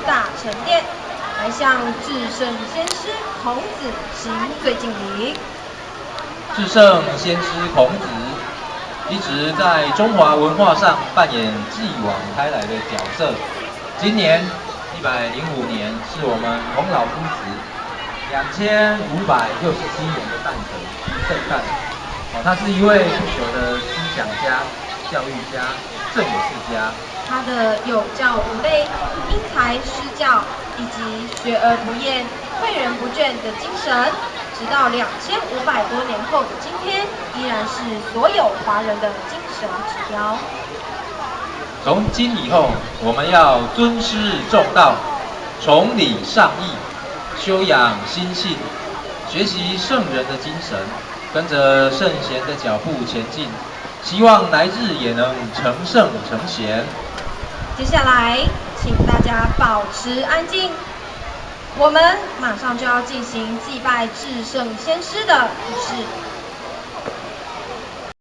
大成殿，来向至圣先师孔子行最敬礼。至圣先师孔子一直在中华文化上扮演继往开来的角色。今年105年是我们孔老夫子2567年的诞辰圣诞。他是一位不朽的思想家、教育家、政治家。他的有教无类、因材施教，以及学而不厌、诲人不倦的精神，直到2500多年后的今天，依然是所有华人的精神指标。从今以后，我们要尊师重道，崇礼尚义，修养心性，学习圣人的精神，跟着圣贤的脚步前进，希望来日也能成圣成贤。接下来，请大家保持安静，我们马上就要进行祭拜至圣先师的仪式。